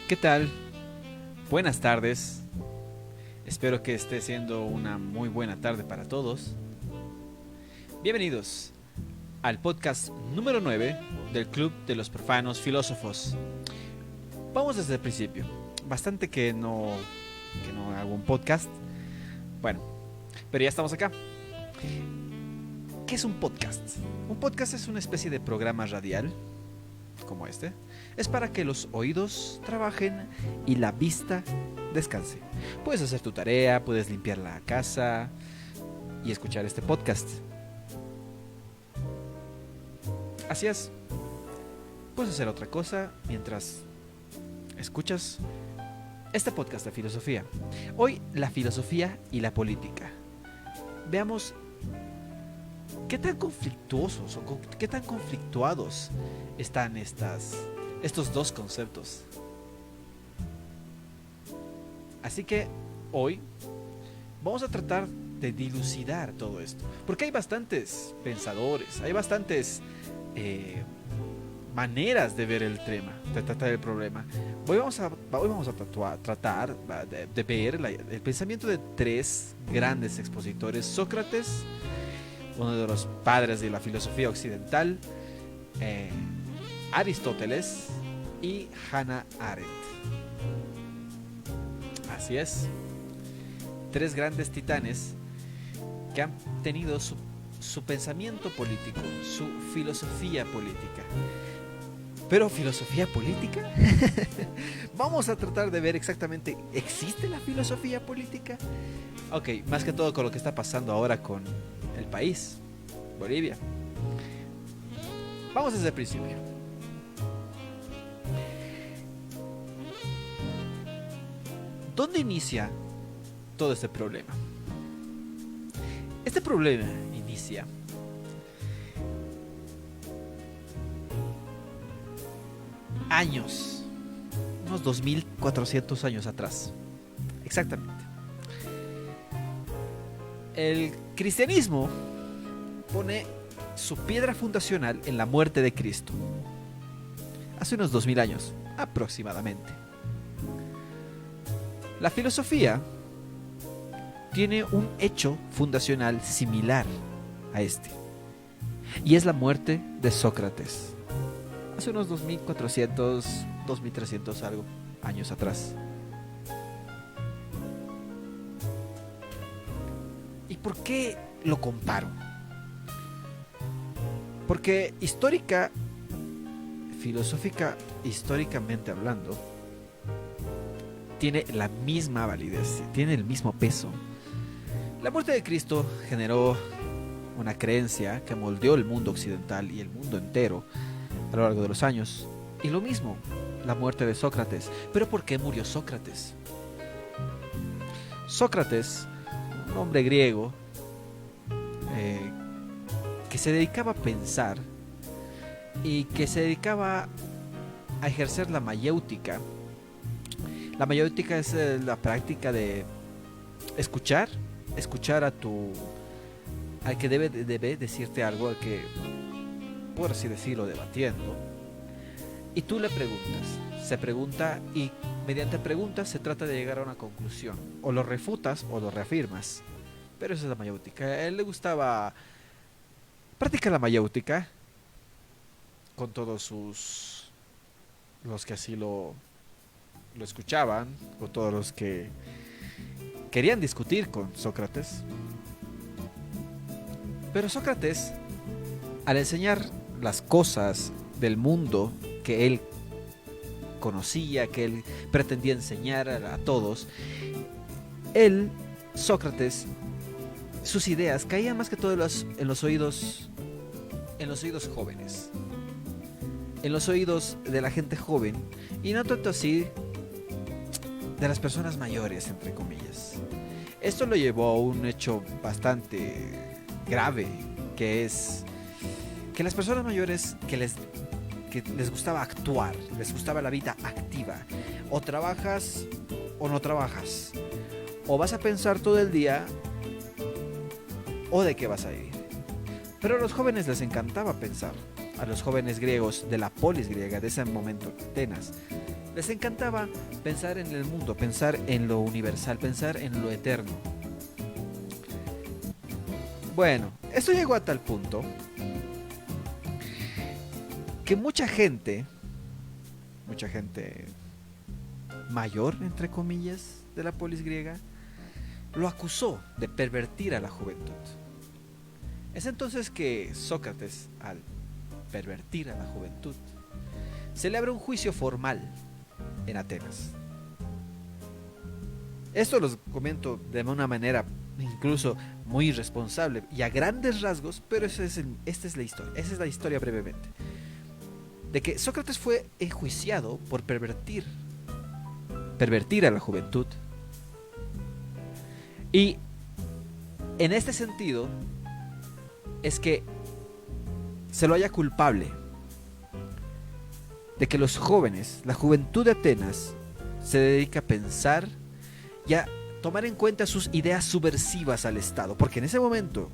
¿Qué tal? Buenas tardes. Espero que esté siendo una muy buena tarde para todos. Bienvenidos al podcast número 9 del Club de los Profanos Filósofos. Vamos desde el principio. Bastante que no hago un podcast. Bueno, pero ya estamos acá. ¿Qué es un podcast? Un podcast es una especie de programa radial, como este. Es para que los oídos trabajen y la vista descanse. Puedes hacer tu tarea, puedes limpiar la casa y escuchar este podcast. Así es. Puedes hacer otra cosa mientras escuchas este podcast de filosofía. Hoy, la filosofía y la política. Veamos qué tan conflictuosos o qué tan conflictuados están estos dos conceptos. Así que hoy vamos a tratar de dilucidar todo esto, porque hay bastantes pensadores, hay bastantes maneras de ver el tema, de tratar el problema. Hoy vamos a tratar de ver el pensamiento de tres grandes expositores: Sócrates, uno de los padres de la filosofía occidental, Aristóteles y Hannah Arendt. Así es, tres grandes titanes que han tenido su pensamiento político, su filosofía política. ¿Pero filosofía política? Vamos a tratar de ver exactamente, ¿existe la filosofía política? Ok, más que todo con lo que está pasando ahora con el país, Bolivia. Vamos desde el principio. ¿Dónde inicia todo este problema? Este problema inicia años, unos 2400 años atrás. Exactamente. El cristianismo pone su piedra fundacional en la muerte de Cristo, hace unos 2000 años aproximadamente. La filosofía tiene un hecho fundacional similar a este, y es la muerte de Sócrates, hace unos 2400, 2300 algo años atrás. ¿Y por qué lo comparo? Porque históricamente hablando, tiene la misma validez, tiene el mismo peso. La muerte de Cristo generó una creencia que moldeó el mundo occidental y el mundo entero a lo largo de los años. Y lo mismo, la muerte de Sócrates. ¿Pero por qué murió Sócrates? Sócrates, un hombre griego que se dedicaba a pensar y que se dedicaba a ejercer la mayéutica. La mayéutica es la práctica de escuchar al que debe decirte algo, al que, por así decirlo, debatiendo, y tú le preguntas, se pregunta, y mediante preguntas se trata de llegar a una conclusión, o lo refutas o lo reafirmas. Pero esa es la mayéutica. A él le gustaba practicar la mayéutica con todos los que así lo escuchaban, con todos los que querían discutir con Sócrates. Pero Sócrates, al enseñar las cosas del mundo que él conocía, que él pretendía enseñar a todos, Sócrates, sus ideas caían más que todo en los oídos jóvenes, en los oídos de la gente joven, y no tanto así de las personas mayores, entre comillas. Esto lo llevó a un hecho bastante grave, que es que las personas mayores que les gustaba actuar, les gustaba la vida activa, o trabajas o no trabajas, o vas a pensar todo el día, o de qué vas a vivir. Pero a los jóvenes les encantaba pensar. A los jóvenes griegos de la polis griega, de ese momento, Atenas, Les encantaba pensar en el mundo, pensar en lo universal, pensar en lo eterno. Bueno, esto llegó a tal punto que mucha gente mayor, entre comillas, de la polis griega, lo acusó de pervertir a la juventud. Es entonces que Sócrates, al pervertir a la juventud, se le abre un juicio formal en Atenas. Esto los comento de una manera incluso muy irresponsable y a grandes rasgos, pero esta es la historia. Esa es la historia brevemente. De que Sócrates fue enjuiciado por pervertir a la juventud. Y en este sentido es que se lo halla culpable de que los jóvenes, la juventud de Atenas, se dedica a pensar y a tomar en cuenta sus ideas subversivas al Estado. Porque en ese momento,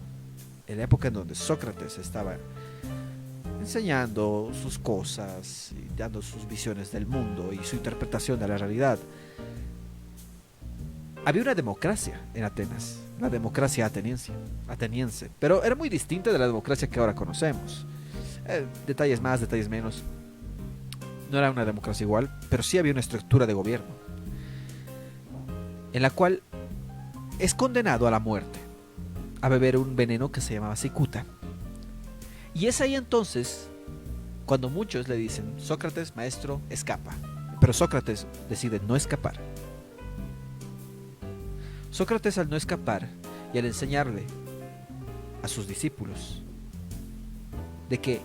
en la época en donde Sócrates estaba enseñando sus cosas y dando sus visiones del mundo y su interpretación de la realidad, había una democracia en Atenas, la democracia ateniense, pero era muy distinta de la democracia que ahora conocemos. Detalles más, detalles menos. No era una democracia igual, pero sí había una estructura de gobierno en la cual es condenado a la muerte, a beber un veneno que se llamaba cicuta. Y es ahí entonces cuando muchos le dicen: Sócrates, maestro, escapa. Pero Sócrates decide no escapar. Sócrates, al no escapar y al enseñarle a sus discípulos de que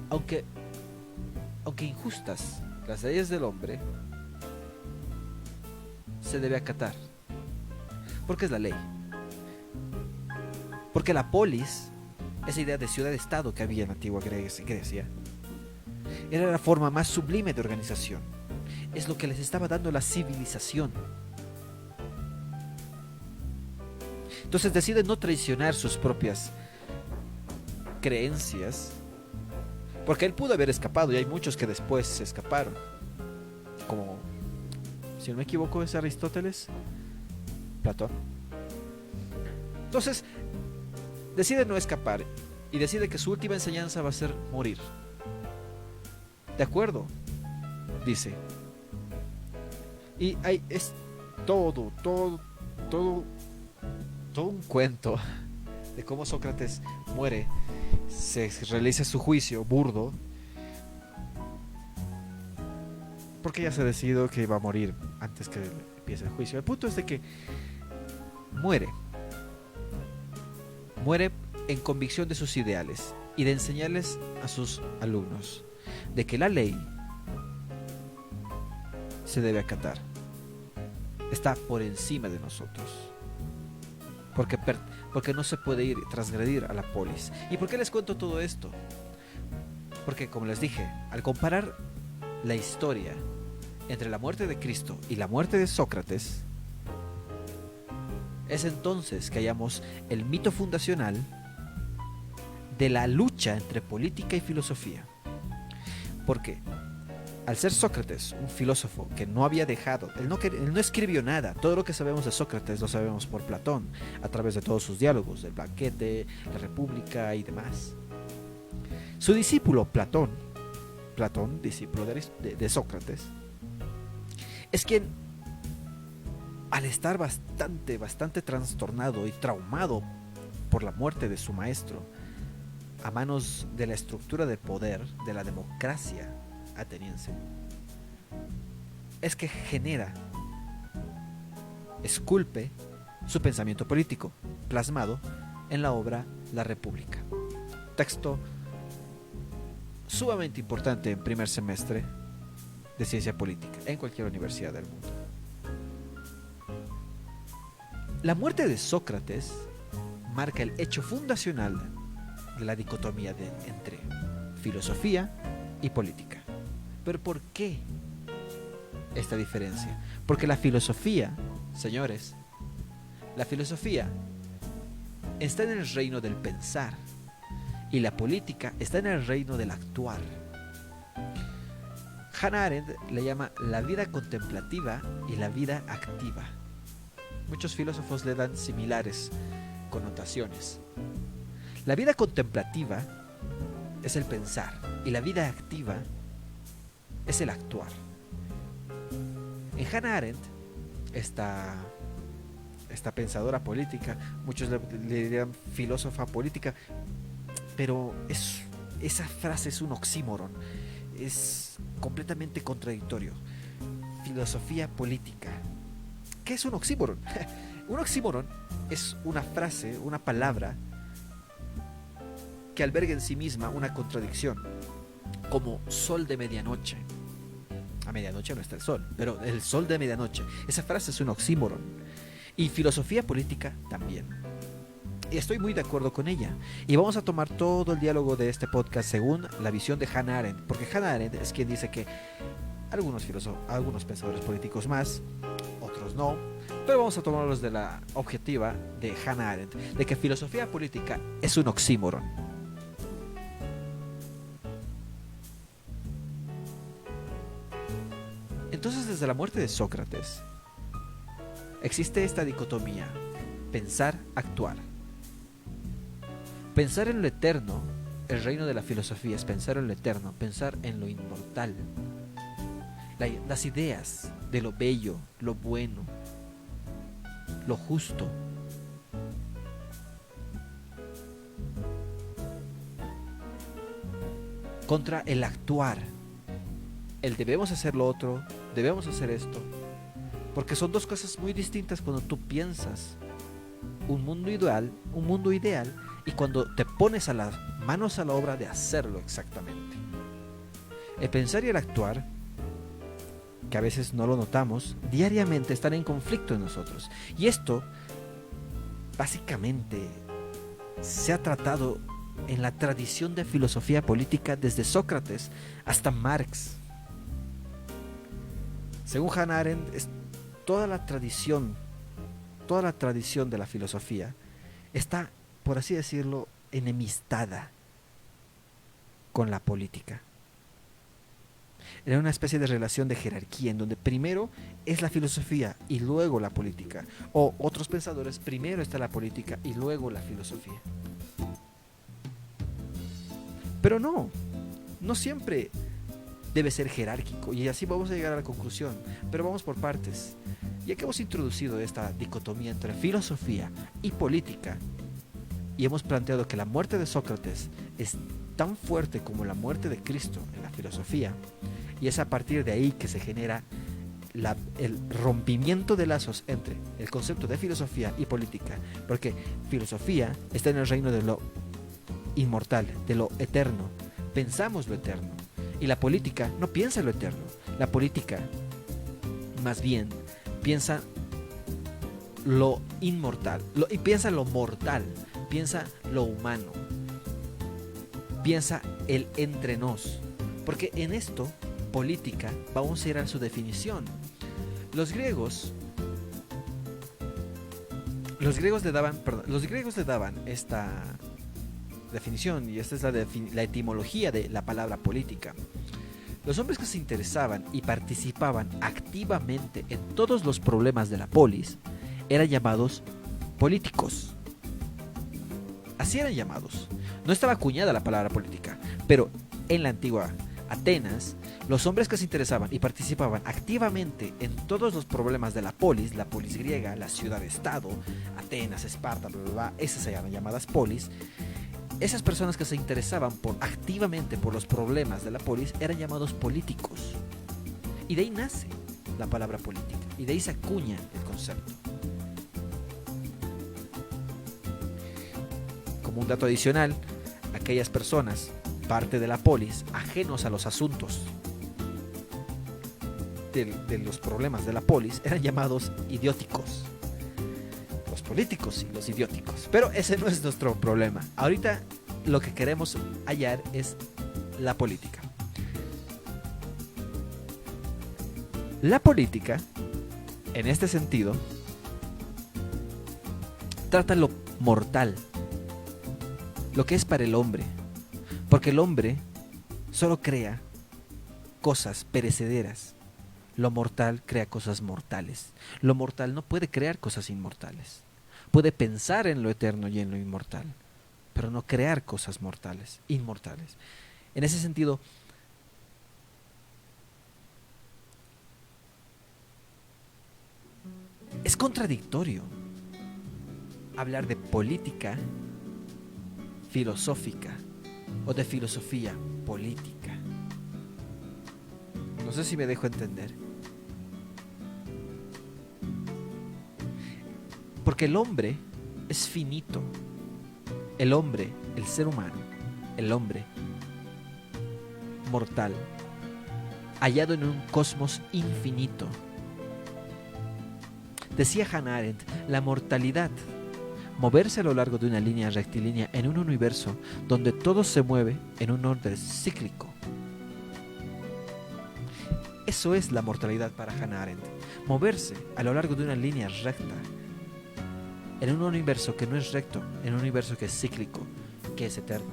aunque injustas las leyes del hombre, se debe acatar, porque es la ley, porque la polis, esa idea de ciudad-estado que había en la antigua Grecia, era la forma más sublime de organización. Es lo que les estaba dando la civilización. Entonces deciden no traicionar sus propias creencias, porque él pudo haber escapado, y hay muchos que después se escaparon, como, si no me equivoco, es Aristóteles, Platón. Entonces decide no escapar y decide que su última enseñanza va a ser morir. De acuerdo, dice. Y es todo un cuento de cómo Sócrates muere. Se realiza su juicio burdo, porque ya se decidió que iba a morir antes que empiece el juicio. El punto es de que muere en convicción de sus ideales y de enseñarles a sus alumnos de que la ley se debe acatar, está por encima de nosotros, porque no se puede ir transgredir a la polis. ¿Y por qué les cuento todo esto? Porque, como les dije, al comparar la historia entre la muerte de Cristo y la muerte de Sócrates, es entonces que hallamos el mito fundacional de la lucha entre política y filosofía. Porque al ser Sócrates un filósofo que no había dejado, él no escribió nada. Todo lo que sabemos de Sócrates lo sabemos por Platón, a través de todos sus diálogos, del banquete, la república y demás. Su discípulo Platón, discípulo de Sócrates, es quien, al estar bastante trastornado y traumado por la muerte de su maestro, a manos de la estructura de poder de la democracia ateniense, es que esculpe su pensamiento político, plasmado en la obra La República. Texto sumamente importante en primer semestre de ciencia política en cualquier universidad del mundo. La muerte de Sócrates marca el hecho fundacional de la dicotomía entre filosofía y política. ¿Pero por qué esta diferencia? Porque la filosofía, señores, la filosofía está en el reino del pensar y la política está en el reino del actuar. Hannah Arendt le llama la vida contemplativa y la vida activa. Muchos filósofos le dan similares connotaciones. La vida contemplativa es el pensar y la vida activa es el actuar. En Hannah Arendt, esta pensadora política, muchos le dirían filósofa política, pero esa frase es un oxímoron, es completamente contradictorio. Filosofía política. ¿Qué es un oxímoron? Un oxímoron es una frase, una palabra que alberga en sí misma una contradicción, como sol de medianoche. A medianoche no está el sol, pero el sol de medianoche, esa frase es un oxímoron. Y filosofía política también. Y estoy muy de acuerdo con ella. Y vamos a tomar todo el diálogo de este podcast según la visión de Hannah Arendt, porque Hannah Arendt es quien dice que algunos pensadores políticos más, otros no, pero vamos a tomarlos de la objetiva de Hannah Arendt, de que filosofía política es un oxímoron. Entonces, desde la muerte de Sócrates, existe esta dicotomía: pensar, actuar. Pensar en lo eterno, el reino de la filosofía es pensar en lo eterno, pensar en lo inmortal. Las ideas de lo bello, lo bueno, lo justo. Contra el actuar, el debemos hacer lo otro, debemos hacer esto. Porque son dos cosas muy distintas cuando tú piensas un mundo ideal y cuando te pones a las manos a la obra de hacerlo exactamente. El pensar y el actuar, que a veces no lo notamos, diariamente están en conflicto en nosotros. Y esto, básicamente, se ha tratado en la tradición de filosofía política desde Sócrates hasta Marx. Según Hannah Arendt, toda la tradición de la filosofía está, por así decirlo, enemistada con la política. Era una especie de relación de jerarquía en donde primero es la filosofía y luego la política. O otros pensadores, primero está la política y luego la filosofía. Pero no siempre debe ser jerárquico, y así vamos a llegar a la conclusión, pero vamos por partes. Ya que hemos introducido esta dicotomía entre filosofía y política, y hemos planteado que la muerte de Sócrates es tan fuerte como la muerte de Cristo en la filosofía, y es a partir de ahí que se genera el rompimiento de lazos entre el concepto de filosofía y política, porque filosofía está en el reino de lo inmortal, de lo eterno, pensamos lo eterno, y la política no piensa lo eterno, la política más bien piensa lo inmortal, y piensa lo mortal, piensa lo humano, piensa el entre nos, porque en esto, política, vamos a ir a su definición. Los griegos le daban esta definición, y esta es la etimología de la palabra política. Los hombres que se interesaban y participaban activamente en todos los problemas de la polis eran llamados políticos. Así eran llamados. No estaba acuñada la palabra política, pero en la antigua Atenas, los hombres que se interesaban y participaban activamente en todos los problemas de la polis griega, la ciudad-estado, Atenas, Esparta, bla, bla, bla, esas se llaman llamadas polis. Esas personas que se interesaban activamente por los problemas de la polis eran llamados políticos. Y de ahí nace la palabra política, y de ahí se acuña el concepto. Como un dato adicional, aquellas personas, parte de la polis, ajenos a los asuntos de los problemas de la polis, eran llamados idióticos. Los políticos y los idióticos. Pero ese no es nuestro problema. Ahorita lo que queremos hallar es la política. La política, en este sentido, trata lo mortal, lo que es para el hombre, porque el hombre solo crea cosas perecederas. Lo mortal crea cosas mortales. Lo mortal no puede crear cosas inmortales. Puede pensar en lo eterno y en lo inmortal, pero no crear cosas mortales, inmortales. En ese sentido, es contradictorio hablar de política filosófica o de filosofía política. No sé si me dejo entender. Porque el hombre es finito. El hombre, el ser humano, el hombre mortal, hallado en un cosmos infinito. Decía Hannah Arendt, la mortalidad, moverse a lo largo de una línea rectilínea en un universo donde todo se mueve en un orden cíclico. Eso es la mortalidad para Hannah Arendt, moverse a lo largo de una línea recta, en un universo que no es recto, en un universo que es cíclico, que es eterno.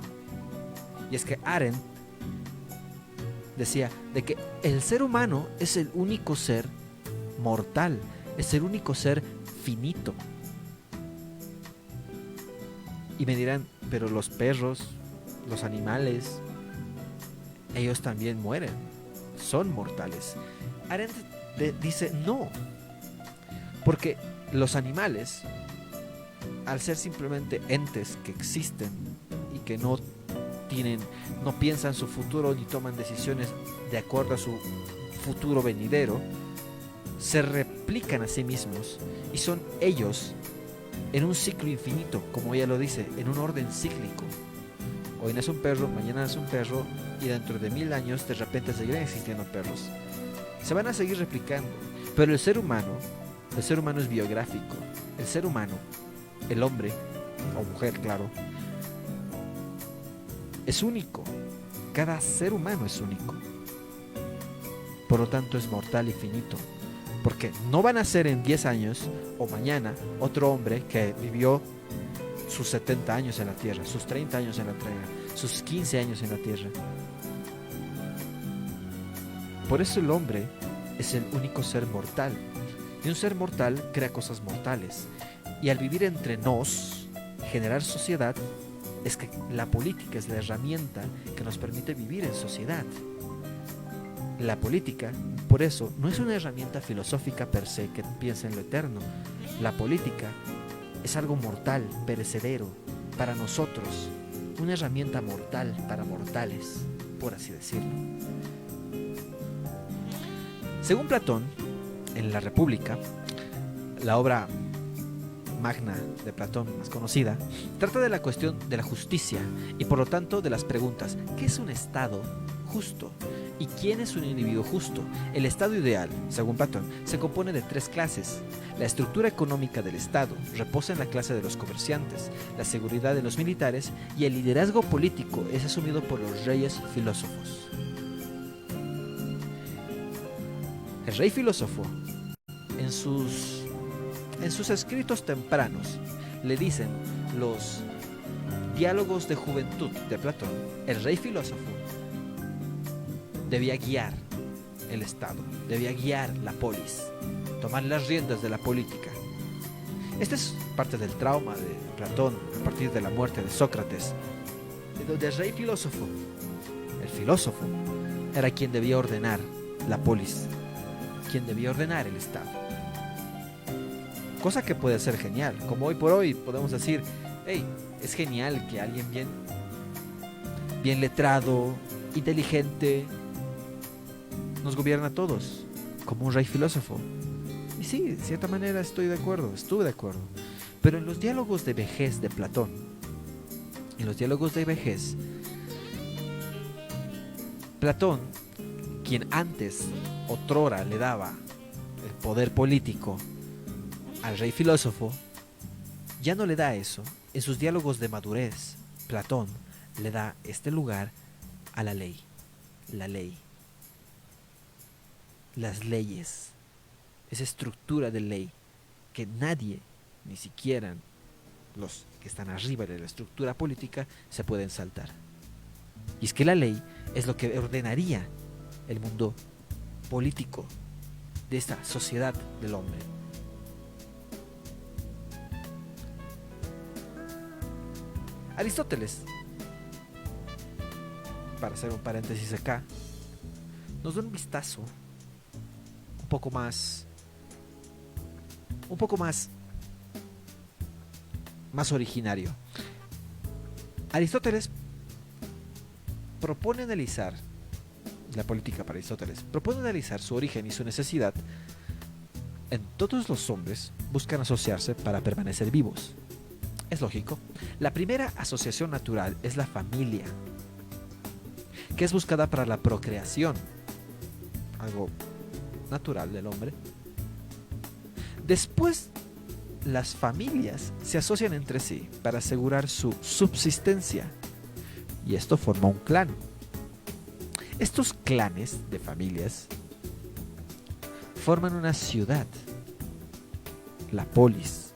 Y es que Arendt decía de que el ser humano es el único ser mortal, es el único ser finito. Y me dirán, pero los perros, los animales, ellos también mueren, son mortales. Arendt dice no, porque los animales, al ser simplemente entes que existen y que no piensan su futuro ni toman decisiones de acuerdo a su futuro venidero, se replican a sí mismos y son ellos en un ciclo infinito, como ella lo dice, en un orden cíclico. Hoy nace un perro, mañana nace un perro y dentro de 1000 años de repente seguirán existiendo perros. Se van a seguir replicando, pero el ser humano es biográfico. El ser humano, el hombre o mujer, claro, es único. Cada ser humano es único. Por lo tanto es mortal y finito. Porque no van a ser en 10 años o mañana otro hombre que vivió sus 70 años en la tierra, sus 30 años en la tierra, sus 15 años en la tierra. Por eso el hombre es el único ser mortal. Y un ser mortal crea cosas mortales. Y al vivir entre nos, generar sociedad, es que la política es la herramienta que nos permite vivir en sociedad. La política, por eso, no es una herramienta filosófica per se que piensa en lo eterno. La política es algo mortal, perecedero, para nosotros, una herramienta mortal para mortales, por así decirlo. Según Platón, en La República, la obra magna de Platón más conocida, trata de la cuestión de la justicia y por lo tanto de las preguntas: ¿qué es un Estado justo? ¿Y quién es un individuo justo? El Estado ideal, según Platón, se compone de 3 clases. La estructura económica del Estado reposa en la clase de los comerciantes, la seguridad de los militares y el liderazgo político es asumido por los reyes filósofos. El rey filósofo, en sus escritos tempranos, le dicen los diálogos de juventud de Platón, el rey filósofo debía guiar el Estado, debía guiar la polis, tomar las riendas de la política. Este es parte del trauma de Platón a partir de la muerte de Sócrates, de donde el rey filósofo, el filósofo, era quien debía ordenar la polis, quien debía ordenar el Estado. Cosa que puede ser genial, como hoy por hoy podemos decir, hey, es genial que alguien bien letrado, inteligente, nos gobierna a todos, como un rey filósofo. Y sí, de cierta manera estuve de acuerdo. Pero en los diálogos de vejez de Platón, Platón, quien antes, otrora, le daba el poder político al rey filósofo, ya no le da eso. En sus diálogos de madurez, Platón le da este lugar a la ley. La ley. Las leyes, esa estructura de ley que nadie, ni siquiera los que están arriba de la estructura política, se pueden saltar. Y es que la ley es lo que ordenaría el mundo político de esta sociedad del hombre. Aristóteles, para hacer un paréntesis acá, nos da un vistazo un poco más originario. Aristóteles propone analizar la política para Aristóteles, propone analizar su origen y su necesidad. En todos los hombres buscan asociarse para permanecer vivos. Es lógico. La primera asociación natural es la familia, que es buscada para la procreación, algo natural del hombre. Después, las familias se asocian entre sí para asegurar su subsistencia, y esto forma un clan. Estos clanes de familias forman una ciudad, la polis.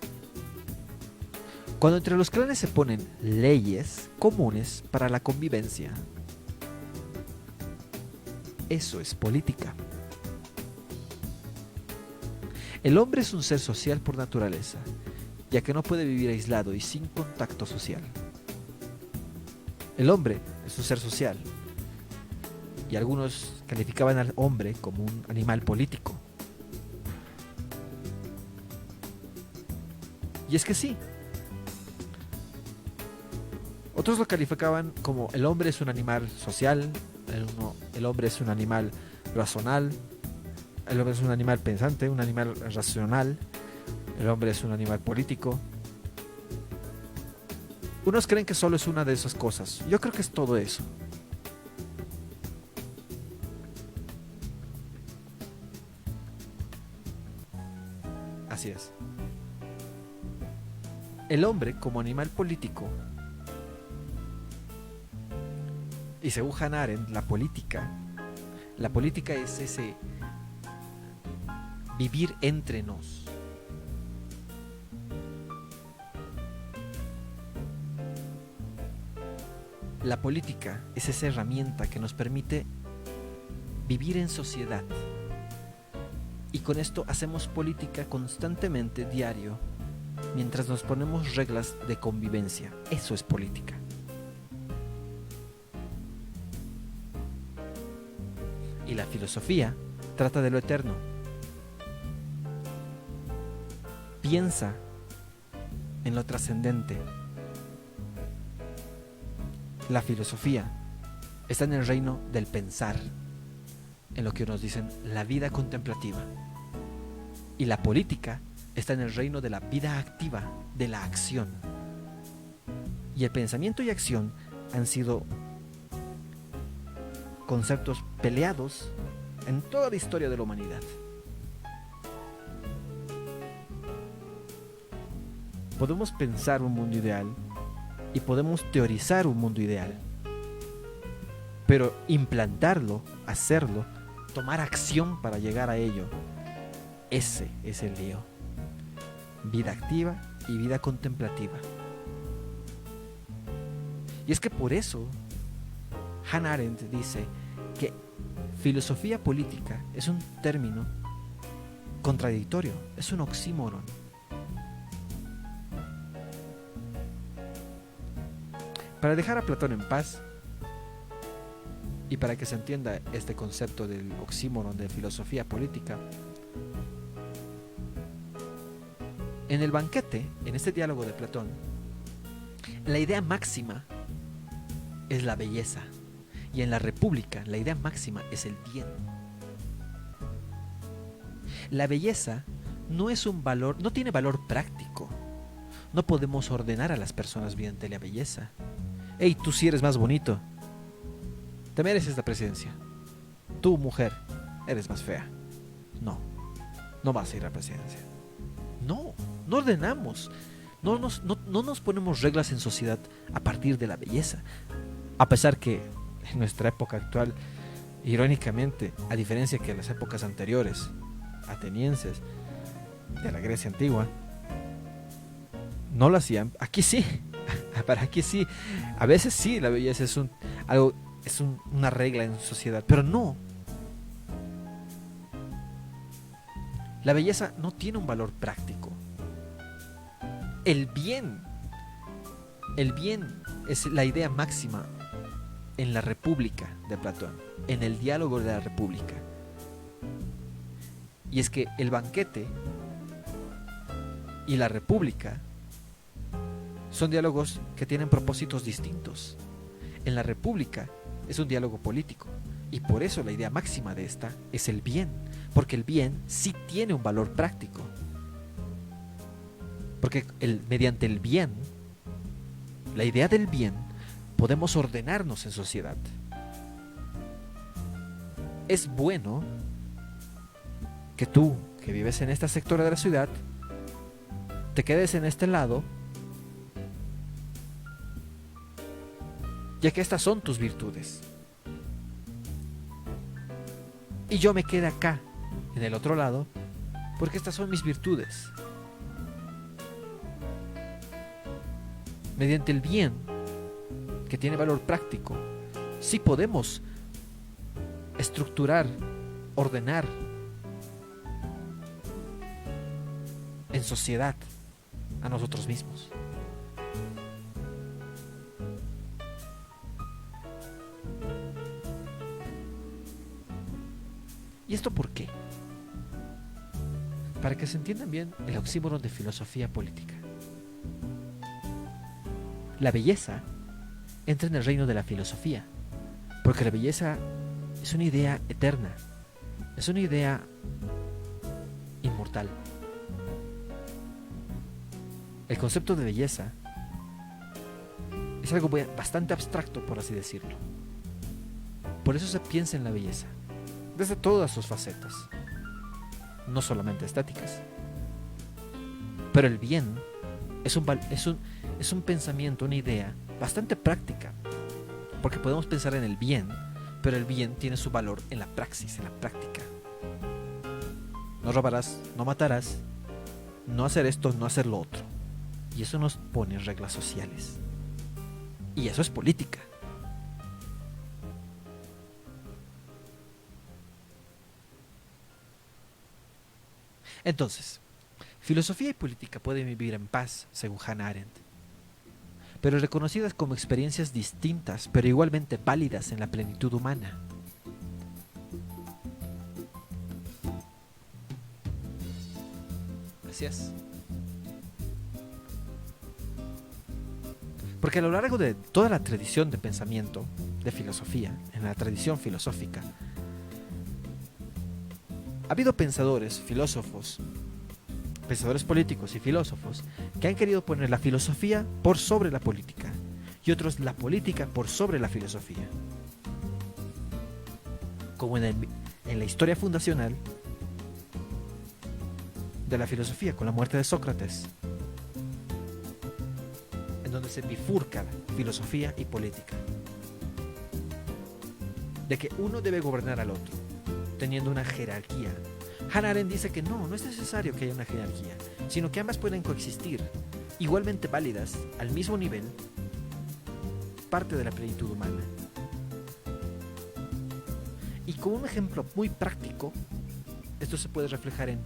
Cuando entre los clanes se ponen leyes comunes para la convivencia, eso es política. El hombre es un ser social por naturaleza, ya que no puede vivir aislado y sin contacto social. El hombre es un ser social, y algunos calificaban al hombre como un animal político. Y es que sí. Otros lo calificaban como el hombre es un animal social, el hombre es un animal racional, el hombre es un animal pensante, un animal racional, el hombre es un animal político. Unos creen que solo es una de esas cosas. Yo creo que es todo eso. Así es. El hombre como animal político, y según Hannah Arendt, la política es ese vivir entre nos. La política es esa herramienta que nos permite vivir en sociedad. Y con esto hacemos política constantemente, diario, mientras nos ponemos reglas de convivencia. Eso es política. Y la filosofía trata de lo eterno. Piensa en lo trascendente. La filosofía está en el reino del pensar, en lo que nos dicen la vida contemplativa. Y la política está en el reino de la vida activa, de la acción. Y el pensamiento y acción han sido conceptos peleados en toda la historia de la humanidad. Podemos pensar un mundo ideal y podemos teorizar un mundo ideal, pero implantarlo, hacerlo, tomar acción para llegar a ello, ese es el lío. Vida activa y vida contemplativa. Y es que por eso Hannah Arendt dice que filosofía política es un término contradictorio, es un oxímoron. Para dejar a Platón en paz y para que se entienda este concepto del oxímoron de filosofía política, en el banquete, en este diálogo de Platón, la idea máxima es la belleza, y en la república la idea máxima es el bien. La belleza no es un valor, no tiene valor práctico. No podemos ordenar a las personas mediante la belleza. Hey, tú sí eres más bonito, te mereces la presidencia. Tú, mujer, eres más fea. No vas a ir a la presidencia. No ordenamos. No nos ponemos reglas en sociedad a partir de la belleza. A pesar que en nuestra época actual, irónicamente, a diferencia que en las épocas anteriores, atenienses, de la Grecia antigua, no lo hacían. Aquí sí. Para aquí sí. A veces sí, la belleza es una regla en sociedad, pero no. La belleza no tiene un valor práctico. El bien es la idea máxima en la República de Platón, en el diálogo de la República. Y es que el banquete y la República son diálogos que tienen propósitos distintos. En la República es un diálogo político, y por eso la idea máxima de esta es el bien, porque el bien sí tiene un valor práctico. Porque mediante el bien, la idea del bien, podemos ordenarnos en sociedad. Es bueno que tú, que vives en este sector de la ciudad, te quedes en este lado, ya que estas son tus virtudes. Y yo me quedé acá, en el otro lado, porque estas son mis virtudes. Mediante el bien, que tiene valor práctico, sí podemos estructurar, ordenar en sociedad a nosotros mismos. ¿Y esto por qué? Para que se entiendan bien el oxímoron de filosofía política. La belleza entra en el reino de la filosofía, porque la belleza es una idea eterna, es una idea inmortal. El concepto de belleza es algo bastante abstracto, por así decirlo. Por eso se piensa en la belleza, desde todas sus facetas, no solamente estéticas. Pero el bien es un pensamiento, una idea bastante práctica, porque podemos pensar en el bien, pero el bien tiene su valor en la praxis, en la práctica. No robarás, no matarás, no hacer esto, no hacer lo otro. Y eso nos pone reglas sociales. Y eso es política. Entonces, filosofía y política pueden vivir en paz, según Hannah Arendt, pero reconocidas como experiencias distintas, pero igualmente válidas en la plenitud humana. Así es. Porque a lo largo de toda la tradición de pensamiento, de filosofía, en la tradición filosófica, ha habido pensadores, filósofos, pensadores políticos y filósofos que han querido poner la filosofía por sobre la política y otros la política por sobre la filosofía. Como en la historia fundacional de la filosofía con la muerte de Sócrates, en donde se bifurca filosofía y política, de que uno debe gobernar al otro, teniendo una jerarquía. Hannah Arendt dice que no es necesario que haya una jerarquía, sino que ambas pueden coexistir, igualmente válidas, al mismo nivel, parte de la plenitud humana. Y como un ejemplo muy práctico, esto se puede reflejar en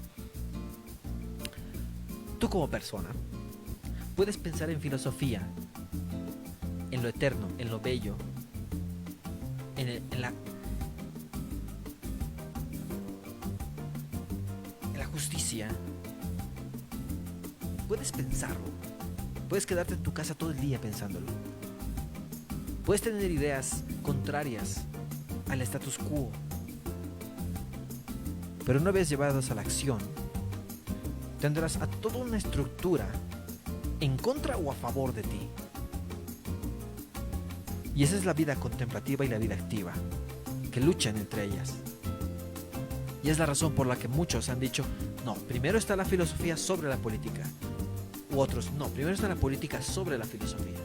tú como persona. Puedes pensar en filosofía, en lo eterno, en lo bello, en la justicia. Puedes pensarlo. Puedes quedarte en tu casa todo el día pensándolo. Puedes tener ideas contrarias al status quo. Pero una vez llevadas a la acción, tendrás a toda una estructura en contra o a favor de ti. Y esa es la vida contemplativa y la vida activa, que luchan entre ellas. Y es la razón por la que muchos han dicho, no, primero está la filosofía sobre la política. U otros, no, primero está la política sobre la filosofía.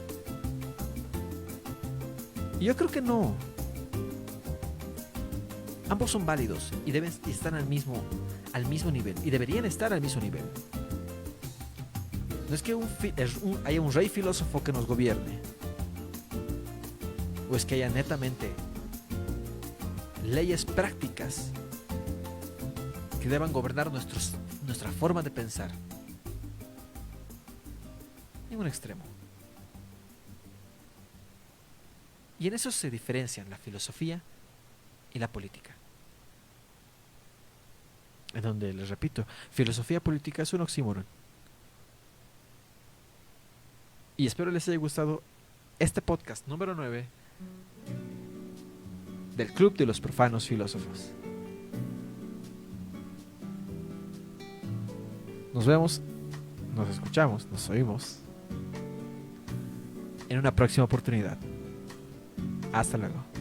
Y yo creo que no. Ambos son válidos y deben estar al mismo nivel. Y deberían estar al mismo nivel. No es que haya un rey filósofo que nos gobierne. O es que haya netamente leyes prácticas que deban gobernar nuestros nuestra forma de pensar en un extremo. Y en eso se diferencian la filosofía y la política. En donde, les repito, filosofía política es un oxímoron. Y espero les haya gustado este podcast número 9 del Club de los Profanos Filósofos. Nos vemos, nos escuchamos, nos oímos en una próxima oportunidad. Hasta luego.